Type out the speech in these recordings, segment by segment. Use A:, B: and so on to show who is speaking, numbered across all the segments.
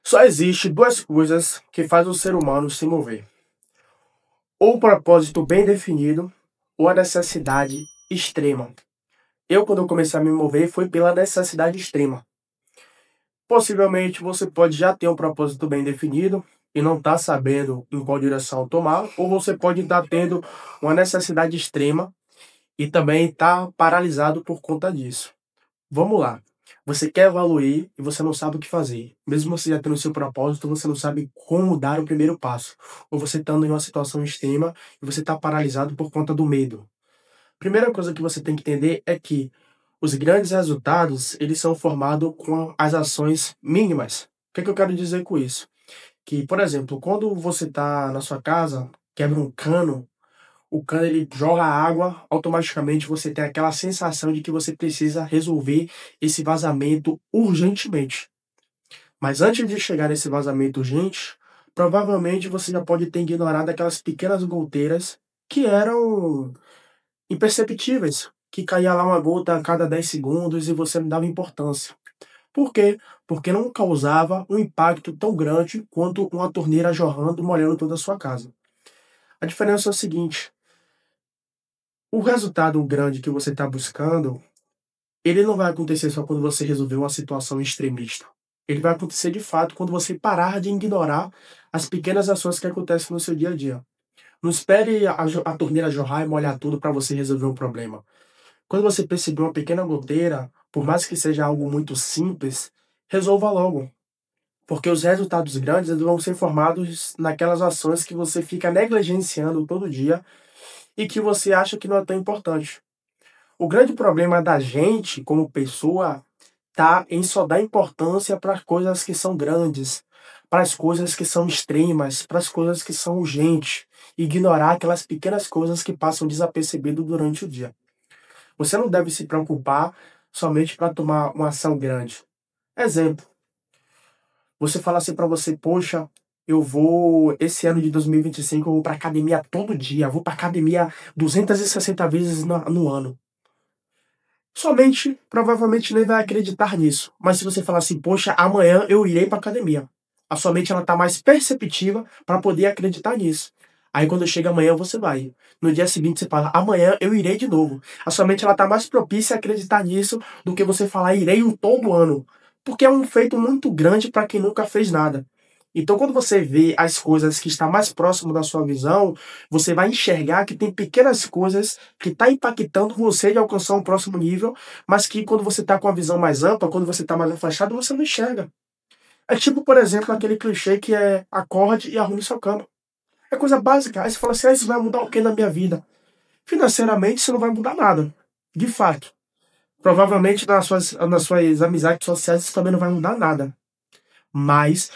A: Só existe duas coisas que fazem o ser humano se mover: ou um propósito bem definido, ou a necessidade extrema. Quando eu comecei a me mover, foi pela necessidade extrema. Possivelmente você pode já ter um propósito bem definido e não estar sabendo em qual direção tomar, ou você pode estar tendo uma necessidade extrema e também estar paralisado por conta disso. Vamos lá. Você quer evoluir e você não sabe o que fazer. Mesmo você já tendo o seu propósito, você não sabe como dar o primeiro passo. Ou você estando em uma situação extrema e você está paralisado por conta do medo. Primeira coisa que você tem que entender é que os grandes resultados, eles são formados com as ações mínimas. O que é que eu quero dizer com isso? Que, por exemplo, quando você está na sua casa, quebra um cano, o cano ele jorra água, automaticamente você tem aquela sensação de que você precisa resolver esse vazamento urgentemente. Mas antes de chegar nesse vazamento urgente, provavelmente você já pode ter ignorado aquelas pequenas goteiras que eram imperceptíveis, que caía lá uma gota a cada 10 segundos e você não dava importância. Por quê? Porque não causava um impacto tão grande quanto uma torneira jorrando, molhando toda a sua casa. A diferença é o seguinte: o resultado grande que você está buscando, ele não vai acontecer só quando você resolver uma situação extremista. Ele vai acontecer de fato quando você parar de ignorar as pequenas ações que acontecem no seu dia a dia. Não espere a torneira jorrar e molhar tudo para você resolver um problema. Quando você perceber uma pequena goteira, por mais que seja algo muito simples, resolva logo. Porque os resultados grandes eles vão ser formados naquelas ações que você fica negligenciando todo dia e que você acha que não é tão importante. O grande problema da gente, como pessoa, tá em só dar importância para as coisas que são grandes, para as coisas que são extremas, para as coisas que são urgentes, e ignorar aquelas pequenas coisas que passam desapercebido durante o dia. Você não deve se preocupar somente para tomar uma ação grande. Exemplo, você fala assim para você: poxa, esse ano de 2025 eu vou para academia todo dia, eu vou para academia 260 vezes no ano. Somente, provavelmente nem vai acreditar nisso. Mas se você falar assim: poxa, amanhã eu irei para academia, a sua mente ela tá mais perceptiva para poder acreditar nisso. Aí quando chega amanhã você vai. No dia seguinte você fala: amanhã eu irei de novo. A sua mente ela tá mais propícia a acreditar nisso do que você falar: irei um todo ano. Porque é um feito muito grande para quem nunca fez nada. Então, quando você vê as coisas que estão mais próximo da sua visão, você vai enxergar que tem pequenas coisas que estão impactando você de alcançar um próximo nível, mas que quando você está com a visão mais ampla, quando você está mais afastado, você não enxerga. É tipo, por exemplo, aquele clichê que é: acorde e arrume sua cama. É coisa básica. Aí você fala assim: isso vai mudar o que na minha vida? Financeiramente, isso não vai mudar nada. De fato. Provavelmente nas suas amizades sociais isso também não vai mudar nada. Mas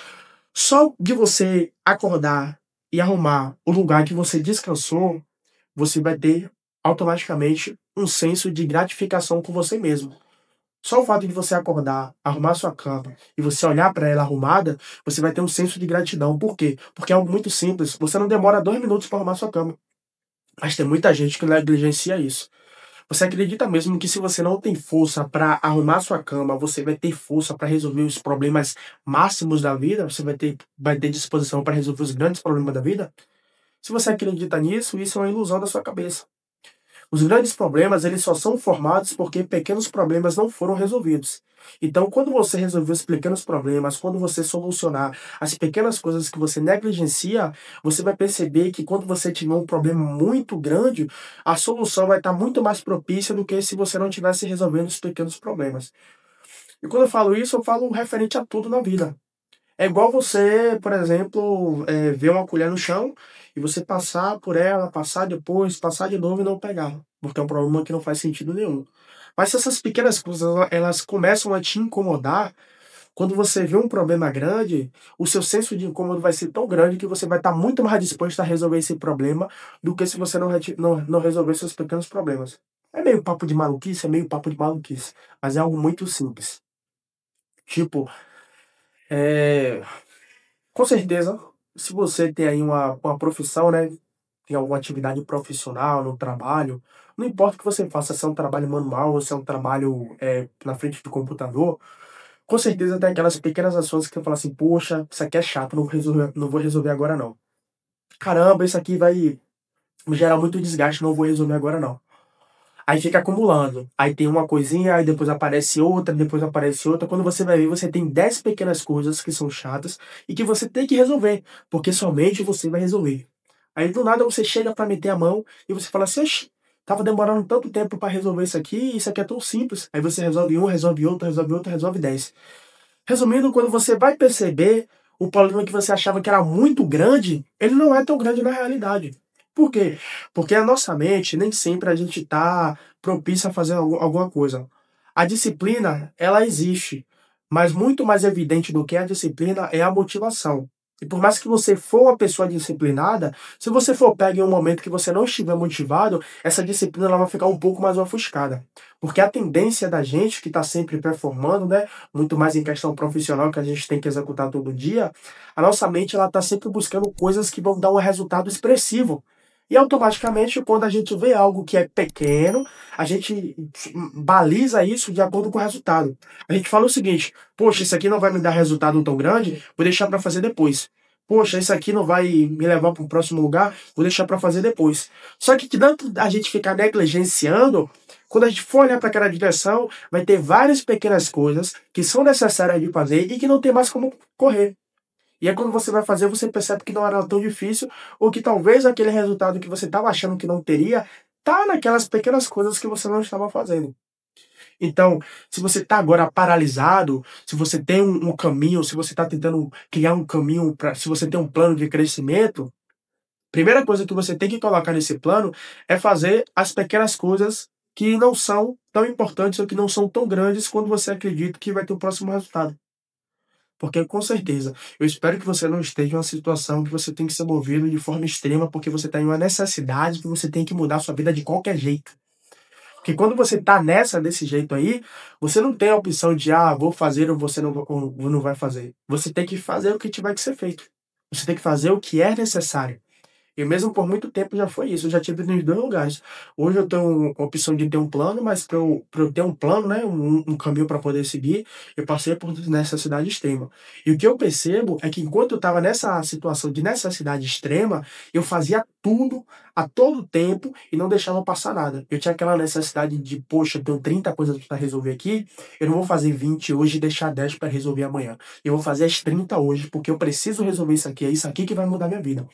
A: só de você acordar e arrumar o lugar que você descansou, você vai ter automaticamente um senso de gratificação com você mesmo. Só o fato de você acordar, arrumar sua cama e você olhar para ela arrumada, você vai ter um senso de gratidão. Por quê? Porque é algo muito simples. Você não demora 2 minutos para arrumar sua cama. Mas tem muita gente que negligencia isso. Você acredita mesmo que se você não tem força para arrumar sua cama, você vai ter força para resolver os problemas máximos da vida? Você vai ter disposição para resolver os grandes problemas da vida? Se você acredita nisso, isso é uma ilusão da sua cabeça. Os grandes problemas, eles só são formados porque pequenos problemas não foram resolvidos. Então, quando você resolver os pequenos problemas, quando você solucionar as pequenas coisas que você negligencia, você vai perceber que quando você tiver um problema muito grande, a solução vai estar muito mais propícia do que se você não tivesse resolvendo os pequenos problemas. E quando eu falo isso, eu falo referente a tudo na vida. É igual você, por exemplo, ver uma colher no chão e você passar por ela, passar depois, passar de novo e não pegar, porque é um problema que não faz sentido nenhum. Mas se essas pequenas coisas elas começam a te incomodar, quando você vê um problema grande, o seu senso de incômodo vai ser tão grande que você vai estar muito mais disposto a resolver esse problema do que se você não resolver seus pequenos problemas. É meio papo de maluquice, é meio papo de maluquice, mas é algo muito simples. Tipo, é, com certeza, se você tem aí uma profissão, né, tem alguma atividade profissional no trabalho, não importa o que você faça, se é um trabalho manual ou se é um trabalho na frente do computador, com certeza tem aquelas pequenas ações que você fala assim, poxa, isso aqui é chato, não vou resolver agora não. Caramba, isso aqui vai me gerar muito desgaste, não vou resolver agora não. Aí fica acumulando. Aí tem uma coisinha, aí depois aparece outra, depois aparece outra. Quando você vai ver, você tem 10 pequenas coisas que são chatas e que você tem que resolver, porque somente você vai resolver. Aí do nada você chega pra meter a mão e você fala assim, oxi, tava demorando tanto tempo pra resolver isso aqui é tão simples. Aí você resolve um, resolve outro, resolve outro, resolve 10. Resumindo, quando você vai perceber, o problema que você achava que era muito grande, ele não é tão grande na realidade. Por quê? Porque a nossa mente, nem sempre a gente está propício a fazer alguma coisa. A disciplina, ela existe, mas muito mais evidente do que a disciplina é a motivação. E por mais que você for uma pessoa disciplinada, se você for pegar em um momento que você não estiver motivado, essa disciplina ela vai ficar um pouco mais ofuscada. Porque a tendência da gente, que está sempre performando, né, muito mais em questão profissional que a gente tem que executar todo dia, a nossa mente ela está sempre buscando coisas que vão dar um resultado expressivo. E automaticamente, quando a gente vê algo que é pequeno, a gente baliza isso de acordo com o resultado. A gente fala o seguinte: poxa, isso aqui não vai me dar resultado tão grande, vou deixar para fazer depois. Poxa, isso aqui não vai me levar para um próximo lugar, vou deixar para fazer depois. Só que tanto a gente ficar negligenciando, quando a gente for olhar para aquela direção, vai ter várias pequenas coisas que são necessárias de fazer e que não tem mais como correr. E aí, quando você vai fazer, você percebe que não era tão difícil, ou que talvez aquele resultado que você estava achando que não teria, tá naquelas pequenas coisas que você não estava fazendo. Então, se você está agora paralisado, se você tem um caminho, se você está tentando criar um caminho, se você tem um plano de crescimento, primeira coisa que você tem que colocar nesse plano é fazer as pequenas coisas que não são tão importantes ou que não são tão grandes quando você acredita que vai ter o próximo resultado. Porque, com certeza, eu espero que você não esteja em uma situação que você tem que ser movido de forma extrema porque você está em uma necessidade que você tem que mudar a sua vida de qualquer jeito. Porque quando você está nessa, desse jeito aí, você não tem a opção de, vou fazer ou você ou não vai fazer. Você tem que fazer o que tiver que ser feito. Você tem que fazer o que é necessário. E mesmo por muito tempo já foi isso. Eu já tive nos dois lugares. Hoje eu tenho a opção de ter um plano, mas para eu ter um plano, né, um caminho para poder seguir, eu passei por necessidade extrema. E o que eu percebo é que enquanto eu estava nessa situação de necessidade extrema, eu fazia tudo a todo tempo e não deixava passar nada. Eu tinha aquela necessidade de, poxa, eu tenho 30 coisas para resolver aqui, eu não vou fazer 20 hoje e deixar 10 para resolver amanhã. Eu vou fazer as 30 hoje, porque eu preciso resolver isso aqui, é isso aqui que vai mudar minha vida.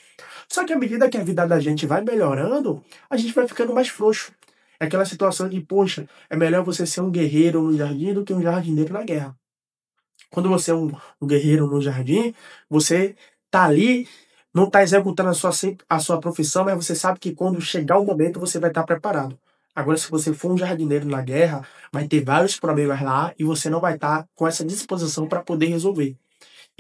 A: Só que à medida que a vida da gente vai melhorando, a gente vai ficando mais frouxo. É aquela situação de, poxa, é melhor você ser um guerreiro no jardim do que um jardineiro na guerra. Quando você é um guerreiro no jardim, você tá ali, não tá executando a sua profissão, mas você sabe que quando chegar o momento você vai estar preparado. Agora, se você for um jardineiro na guerra, vai ter vários problemas lá e você não vai estar com essa disposição para poder resolver.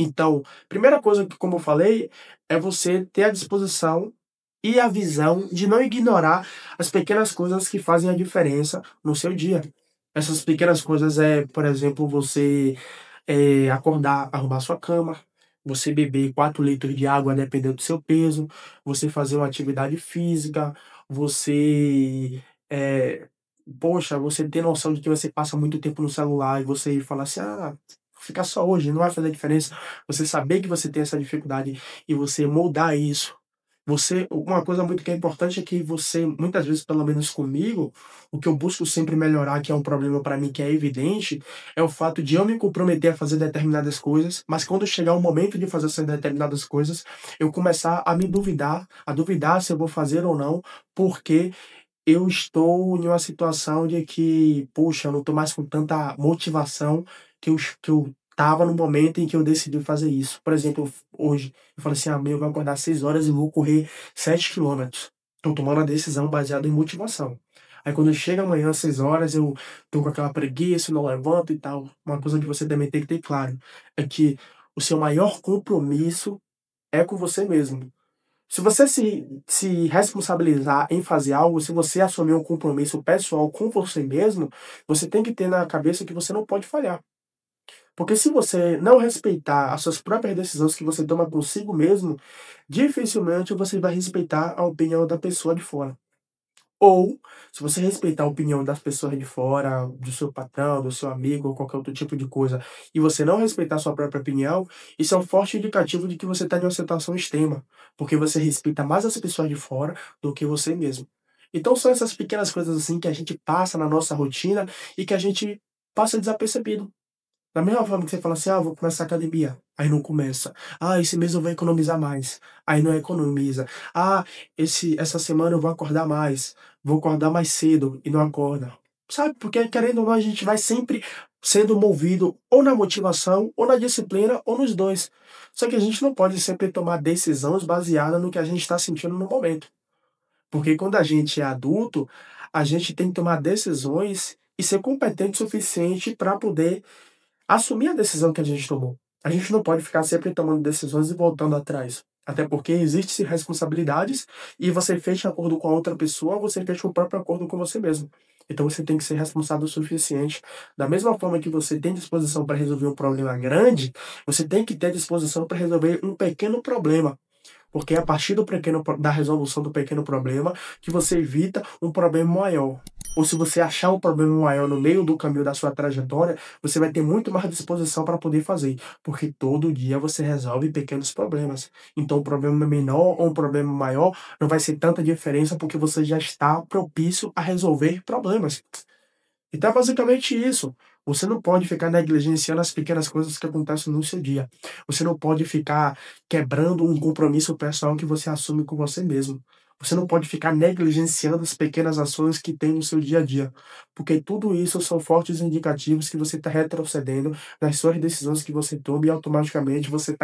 A: Então, primeira coisa que, como eu falei, é você ter a disposição e a visão de não ignorar as pequenas coisas que fazem a diferença no seu dia. Essas pequenas coisas é, por exemplo, você acordar, arrumar sua cama, você beber 4 litros de água dependendo do seu peso, você fazer uma atividade física, você poxa, você ter noção de que você passa muito tempo no celular e você fala assim, fica só hoje, não vai fazer diferença. Você saber que você tem essa dificuldade e você moldar isso. Uma coisa muito que é importante é que você, muitas vezes, pelo menos comigo, o que eu busco sempre melhorar, que é um problema para mim que é evidente, é o fato de eu me comprometer a fazer determinadas coisas, mas quando chegar o momento de fazer essas determinadas coisas, eu começar a me duvidar, a duvidar se eu vou fazer ou não, porque eu estou em uma situação de que, poxa, eu não estou mais com tanta motivação que eu estava no momento em que eu decidi fazer isso. Por exemplo, hoje, eu falei assim, eu vou acordar às 6 horas e vou correr 7 quilômetros. Estou tomando a decisão baseada em motivação. Aí quando chega amanhã às 6 horas, eu tô com aquela preguiça, não levanto e tal. Uma coisa que você também tem que ter claro é que o seu maior compromisso é com você mesmo. Se você se responsabilizar em fazer algo, se você assumir um compromisso pessoal com você mesmo, você tem que ter na cabeça que você não pode falhar. Porque se você não respeitar as suas próprias decisões que você toma consigo mesmo, dificilmente você vai respeitar a opinião da pessoa de fora. Ou, se você respeitar a opinião das pessoas de fora, do seu patrão, do seu amigo ou qualquer outro tipo de coisa, e você não respeitar a sua própria opinião, isso é um forte indicativo de que você está em uma situação extrema, porque você respeita mais as pessoas de fora do que você mesmo. Então são essas pequenas coisas assim que a gente passa na nossa rotina e que a gente passa desapercebido. Da mesma forma que você fala assim: "Ah, vou começar a academia", aí não começa. "Ah, esse mês eu vou economizar mais", aí não economiza. "Ah, essa semana eu vou acordar mais, vou acordar mais cedo", e não acorda. Sabe, porque querendo ou não a gente vai sempre sendo movido ou na motivação, ou na disciplina, ou nos 2. Só que a gente não pode sempre tomar decisões baseada no que a gente está sentindo no momento. Porque quando a gente é adulto, a gente tem que tomar decisões e ser competente o suficiente para poder assumir a decisão que a gente tomou. A gente não pode ficar sempre tomando decisões e voltando atrás. Até porque existem responsabilidades e você fecha acordo com a outra pessoa, você fecha o próprio acordo com você mesmo. Então você tem que ser responsável o suficiente. Da mesma forma que você tem disposição para resolver um problema grande, você tem que ter disposição para resolver um pequeno problema. Porque é a partir da resolução do pequeno problema que você evita um problema maior. Ou se você achar um problema maior no meio do caminho da sua trajetória, você vai ter muito mais disposição para poder fazer, porque todo dia você resolve pequenos problemas. Então, um problema menor ou um problema maior não vai ser tanta diferença porque você já está propício a resolver problemas. Então é basicamente isso. Você não pode ficar negligenciando as pequenas coisas que acontecem no seu dia. Você não pode ficar quebrando um compromisso pessoal que você assume com você mesmo. Você não pode ficar negligenciando as pequenas ações que tem no seu dia a dia, porque tudo isso são fortes indicativos que você está retrocedendo nas suas decisões que você toma e automaticamente você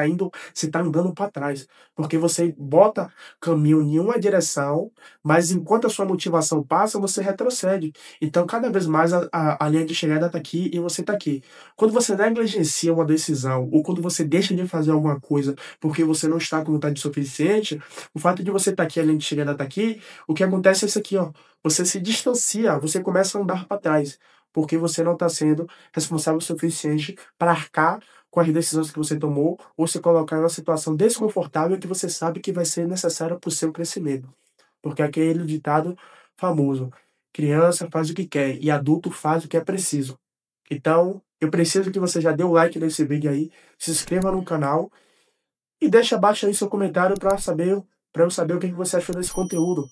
A: está andando para trás, porque você bota caminho em uma direção, mas enquanto a sua motivação passa, você retrocede. Então, cada vez mais a linha de chegada está aqui e você está aqui. Quando você negligencia uma decisão ou quando você deixa de fazer alguma coisa porque você não está com vontade suficiente, o fato de você estar aqui, a linha de chegada está aqui, o que acontece é isso aqui, ó. Você se distancia, você começa a andar para trás, porque você não está sendo responsável o suficiente para arcar com as decisões que você tomou ou se colocar em uma situação desconfortável que você sabe que vai ser necessária para o seu crescimento. Porque é aquele ditado famoso: criança faz o que quer e adulto faz o que é preciso. Então, eu preciso que você já dê o like nesse vídeo aí, se inscreva no canal e deixa abaixo aí seu comentário para eu saber o que você achou desse conteúdo.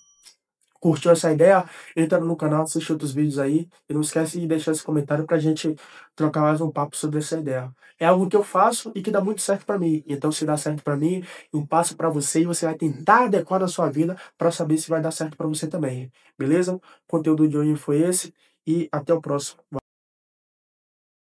A: Curtiu essa ideia? Entra no canal, assiste outros vídeos aí e não esquece de deixar esse comentário pra gente trocar mais um papo sobre essa ideia. É algo que eu faço e que dá muito certo pra mim. Então, se dá certo pra mim, eu passo pra você e você vai tentar adequar na sua vida pra saber se vai dar certo pra você também. Beleza? O conteúdo de hoje foi esse e até o próximo.